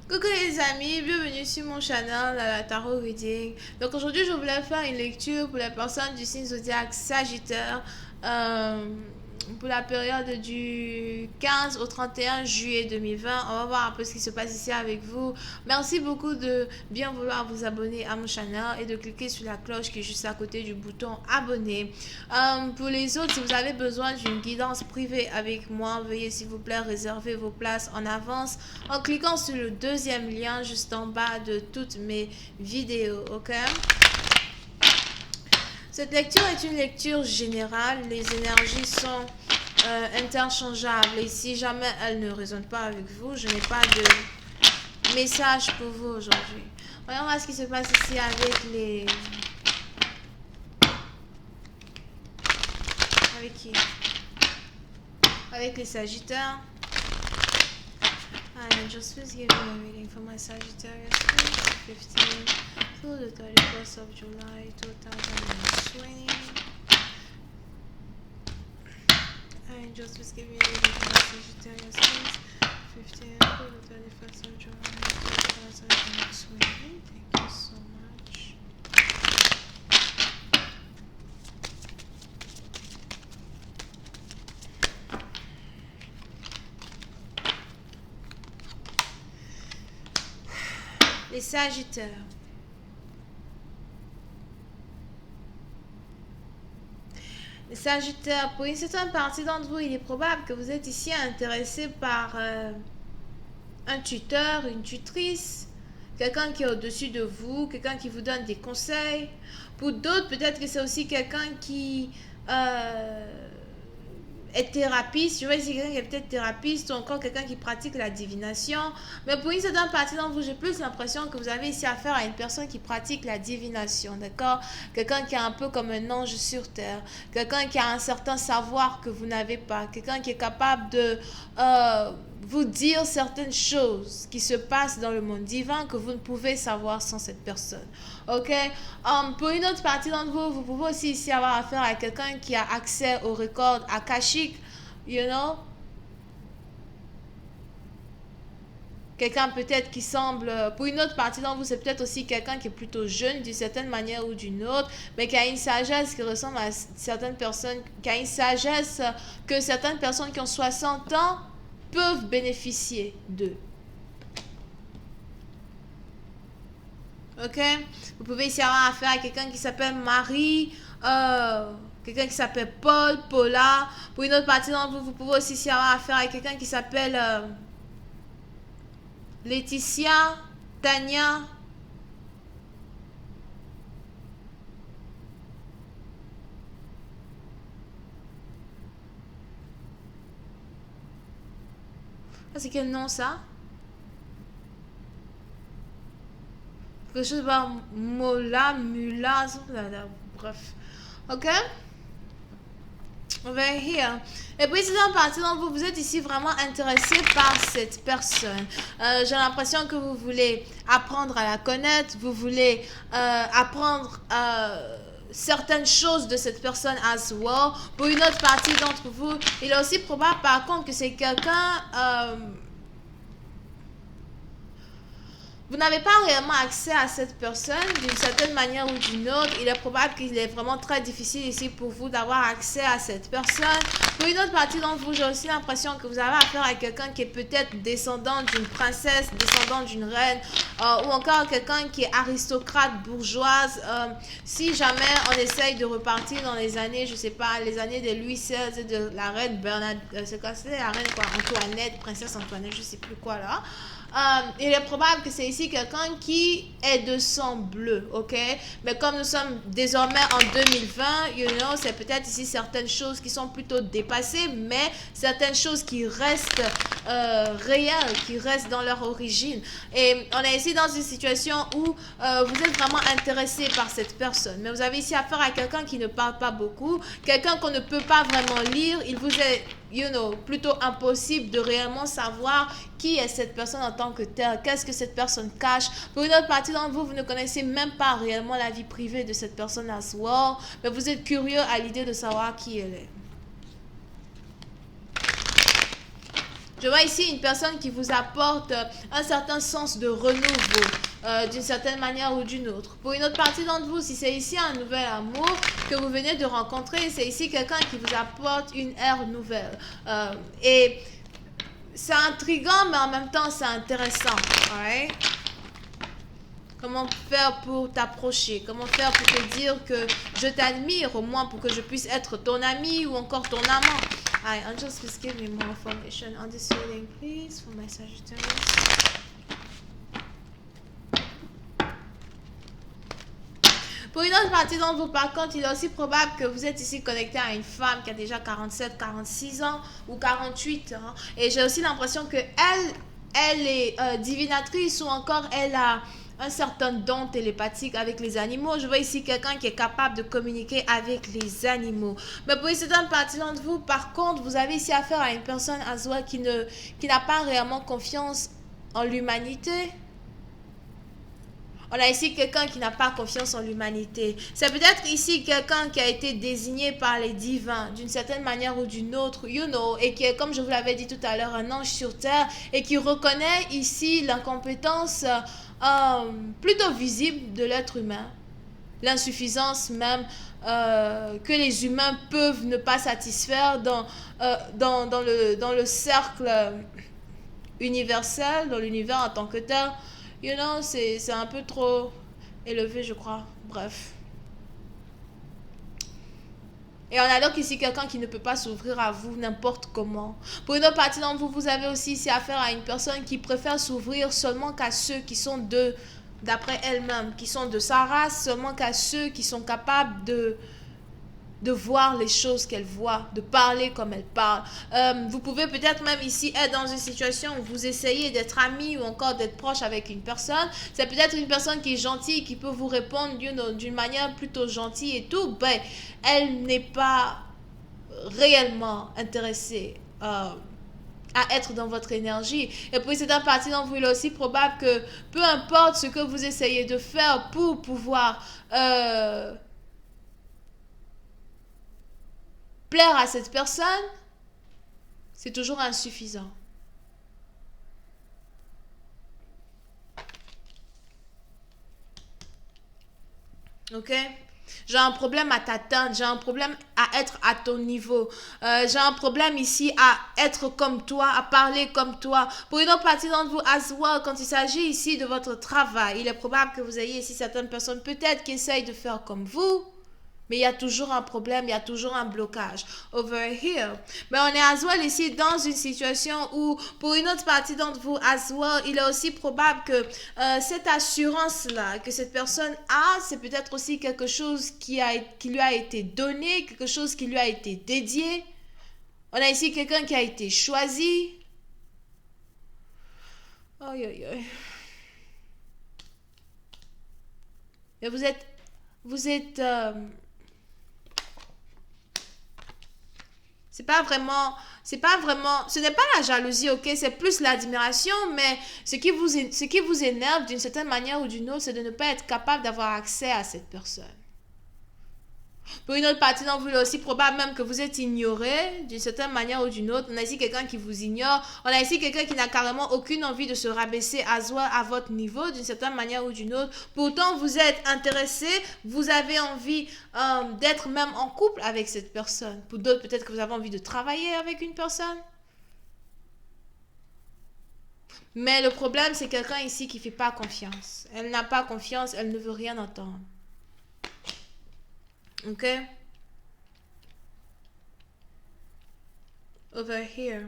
Coucou les amis, bienvenue sur mon channel la Tarot Reading. Donc aujourd'hui je voulais faire une lecture pour les personnes du signe zodiaque Sagittaire pour la période du 15 au 31 juillet 2020. On va voir un peu ce qui se passe ici avec vous. Merci beaucoup de bien vouloir vous abonner à mon channel et de cliquer sur la cloche qui est juste à côté du bouton abonner. Pour les autres, si vous avez besoin d'une guidance privée avec moi, veuillez s'il vous plaît réserver vos places en avance en cliquant sur le deuxième lien juste en bas de toutes mes vidéos, ok? Cette lecture est une lecture générale. Les énergies sont interchangeables et si jamais elles ne résonnent pas avec vous, je n'ai pas de message pour vous aujourd'hui. Voyons voir ce qui se passe ici avec les... Avec qui? Avec les Sagittaires. And just please give me a reading for my Sagittarius 15 to the 31st of July 2020. And just please give me a reading for my Sagittarius 15 to the 31st of July 2020. Thank you so much. Les Sagittaires. Les Sagittaires, pour une certaine partie d'entre vous, il est probable que vous êtes ici intéressé par un tuteur, une tutrice, quelqu'un qui est au-dessus de vous, quelqu'un qui vous donne des conseils. Pour d'autres, peut-être que c'est aussi quelqu'un qui est thérapeute. Je vois ici quelqu'un qui est peut-être thérapeute ou encore quelqu'un qui pratique la divination. Mais pour une certaine partie d'entre vous, j'ai plus l'impression que vous avez ici affaire à une personne qui pratique la divination, d'accord? Quelqu'un qui est un peu comme un ange sur terre. Quelqu'un qui a un certain savoir que vous n'avez pas. Quelqu'un qui est capable de vous dire certaines choses qui se passent dans le monde divin que vous ne pouvez savoir sans cette personne. Ok? Pour une autre partie d'entre vous, vous pouvez aussi ici avoir affaire à quelqu'un qui a accès au record akashique, you know? Quelqu'un peut-être qui semble, pour une autre partie d'entre vous, c'est peut-être aussi quelqu'un qui est plutôt jeune d'une certaine manière ou d'une autre, mais qui a une sagesse qui ressemble à certaines personnes, qui a une sagesse que certaines personnes qui ont 60 ans peuvent bénéficier d'eux. Ok? Vous pouvez ici avoir affaire à quelqu'un qui s'appelle Marie, quelqu'un qui s'appelle Paul, Paula. Pour une autre partie d'entre vous, vous pouvez aussi ici avoir affaire à quelqu'un qui s'appelle Laetitia, Tania. C'est quel nom ça? Quelque chose par Mola, Mula, bref. Ok? Over here. Et puis, si dans partie d'entre vous, vous êtes ici vraiment intéressé par cette personne. J'ai l'impression que vous voulez apprendre à la connaître, vous voulez apprendre certaines choses de cette personne as well. Pour une autre partie d'entre vous, il est aussi probable par contre que c'est quelqu'un... vous n'avez pas réellement accès à cette personne d'une certaine manière ou d'une autre. Il est probable qu'il est vraiment très difficile ici pour vous d'avoir accès à cette personne. Pour une autre partie d'entre vous, j'ai aussi l'impression que vous avez affaire à quelqu'un qui est peut-être descendant d'une princesse, descendant d'une reine, ou encore quelqu'un qui est aristocrate, bourgeoise. Si jamais on essaye de repartir dans les années, je sais pas, les années de Louis XVI, de la reine Bernadette, c'est quoi, c'était la reine quoi, Antoinette, princesse Antoinette, je sais plus quoi là. Il est probable que c'est ici quelqu'un qui est de sang bleu, ok? Mais comme nous sommes désormais en 2020, you know, c'est peut-être ici certaines choses qui sont plutôt dépassées, mais certaines choses qui restent réelles, qui restent dans leur origine. Et on est ici dans une situation où vous êtes vraiment intéressé par cette personne, mais vous avez ici affaire à quelqu'un qui ne parle pas beaucoup, quelqu'un qu'on ne peut pas vraiment lire. Il vous est plutôt impossible de réellement savoir qui est cette personne en tant que telle, qu'est-ce que cette personne cache. Pour une autre partie d'entre vous, vous ne connaissez même pas réellement la vie privée de cette personne as well, mais vous êtes curieux à l'idée de savoir qui elle est. Je vois ici une personne qui vous apporte un certain sens de renouveau, d'une certaine manière ou d'une autre. Pour une autre partie d'entre vous, si c'est ici un nouvel amour que vous venez de rencontrer, c'est ici quelqu'un qui vous apporte une ère nouvelle. Et c'est intriguant, mais en même temps, c'est intéressant. Right? Comment faire pour t'approcher? Comment faire pour te dire que je t'admire, au moins pour que je puisse être ton ami ou encore ton amant? Hi, angels, please give me more information on this reading, please, for my Sagittarius. Pour une autre partie d'entre vous, par contre, il est aussi probable que vous êtes ici connecté à une femme qui a déjà 47, 46 ans ou 48 ans. Et j'ai aussi l'impression que elle est divinatrice ou encore elle a un certain don télépathique avec les animaux. Je vois ici quelqu'un qui est capable de communiquer avec les animaux. Mais pour une certaine partie d'entre vous, par contre, vous avez ici affaire à une personne à soi qui n'a pas réellement confiance en l'humanité. On a ici quelqu'un qui n'a pas confiance en l'humanité. C'est peut-être ici quelqu'un qui a été désigné par les divins d'une certaine manière ou d'une autre, et qui est, comme je vous l'avais dit tout à l'heure, un ange sur terre et qui reconnaît ici l'incompétence plutôt visible de l'être humain, l'insuffisance même que les humains peuvent ne pas satisfaire dans le cercle universel, dans l'univers en tant que tel. C'est un peu trop élevé, je crois. Bref. Et on a donc ici quelqu'un qui ne peut pas s'ouvrir à vous n'importe comment. Pour une autre partie d'entre vous, vous avez aussi ici affaire à une personne qui préfère s'ouvrir seulement qu'à ceux qui sont d'après elle-même, qui sont de sa race, seulement qu'à ceux qui sont capables de voir les choses qu'elle voit, de parler comme elle parle. Vous pouvez peut-être même ici être dans une situation où vous essayez d'être ami ou encore d'être proche avec une personne. C'est peut-être une personne qui est gentille, qui peut vous répondre d'une manière plutôt gentille et tout. Ben, elle n'est pas réellement intéressée à être dans votre énergie. Et puis c'est un parti dont vous, il est aussi probable que peu importe ce que vous essayez de faire pour pouvoir plaire à cette personne, c'est toujours insuffisant. Ok? J'ai un problème à t'atteindre, j'ai un problème à être à ton niveau. J'ai un problème ici à être comme toi, à parler comme toi. Pour une autre partie d'entre vous, as well, quand il s'agit ici de votre travail, il est probable que vous ayez ici certaines personnes peut-être qui essayent de faire comme vous. Mais il y a toujours un problème, il y a toujours un blocage. Over here. Mais on est as well ici dans une situation où, pour une autre partie d'entre vous, as well, il est aussi probable que cette assurance-là que cette personne a, c'est peut-être aussi quelque chose qui lui a été donné, quelque chose qui lui a été dédié. On a ici quelqu'un qui a été choisi. Aïe, aïe, aïe. Mais vous êtes ce n'est pas la jalousie, ok, c'est plus l'admiration, mais ce qui vous énerve d'une certaine manière ou d'une autre, c'est de ne pas être capable d'avoir accès à cette personne. Pour une autre partie d'entre vous, il est aussi probable même que vous êtes ignoré d'une certaine manière ou d'une autre. On a ici quelqu'un qui vous ignore. On a ici quelqu'un qui n'a carrément aucune envie de se rabaisser à votre niveau d'une certaine manière ou d'une autre. Pourtant, vous êtes intéressé, vous avez envie d'être même en couple avec cette personne. Pour d'autres, peut-être que vous avez envie de travailler avec une personne. Mais le problème, c'est quelqu'un ici qui ne fait pas confiance. Elle n'a pas confiance, elle ne veut rien entendre. Ok? Over here.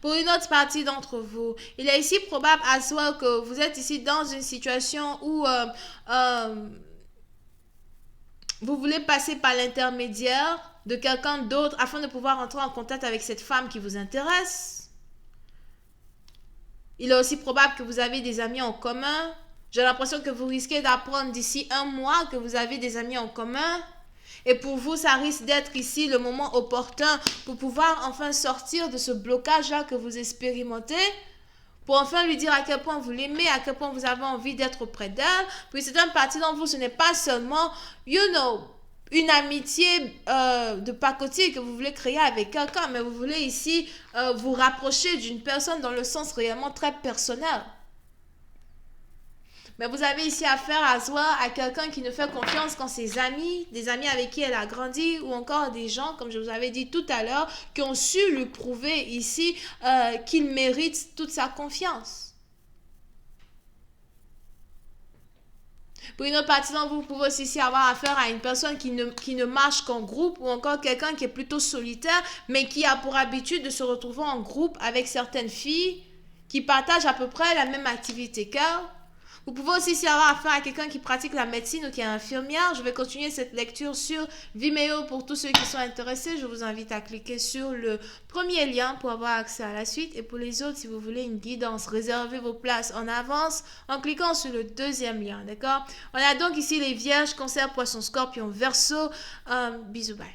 Pour une autre partie d'entre vous, il est ici probable à soi que vous êtes ici dans une situation où vous voulez passer par l'intermédiaire de quelqu'un d'autre afin de pouvoir entrer en contact avec cette femme qui vous intéresse. Il est aussi probable que vous avez des amis en commun. J'ai l'impression que vous risquez d'apprendre d'ici un mois que vous avez des amis en commun. Et pour vous, ça risque d'être ici le moment opportun pour pouvoir enfin sortir de ce blocage-là que vous expérimentez. Pour enfin lui dire à quel point vous l'aimez, à quel point vous avez envie d'être auprès d'elle. Puis c'est une partie d'entre vous, ce n'est pas seulement, une amitié de pacotille que vous voulez créer avec quelqu'un, mais vous voulez ici vous rapprocher d'une personne dans le sens réellement très personnel. Mais vous avez ici affaire à soi à quelqu'un qui ne fait confiance qu'en ses amis, des amis avec qui elle a grandi, ou encore des gens, comme je vous avais dit tout à l'heure, qui ont su lui prouver ici qu'il mérite toute sa confiance. Pour une autre partie d'entre vous, vous pouvez aussi avoir affaire à une personne qui ne marche qu'en groupe, ou encore quelqu'un qui est plutôt solitaire, mais qui a pour habitude de se retrouver en groupe avec certaines filles qui partagent à peu près la même activité qu'elle. Vous pouvez aussi avoir affaire à quelqu'un qui pratique la médecine ou qui est infirmière. Je vais continuer cette lecture sur Vimeo pour tous ceux qui sont intéressés. Je vous invite à cliquer sur le premier lien pour avoir accès à la suite. Et pour les autres, si vous voulez une guidance, réservez vos places en avance en cliquant sur le deuxième lien. D'accord? On a donc ici les Vierges, Cancer, Poisson, Scorpion, Verseau. Bisous, bye.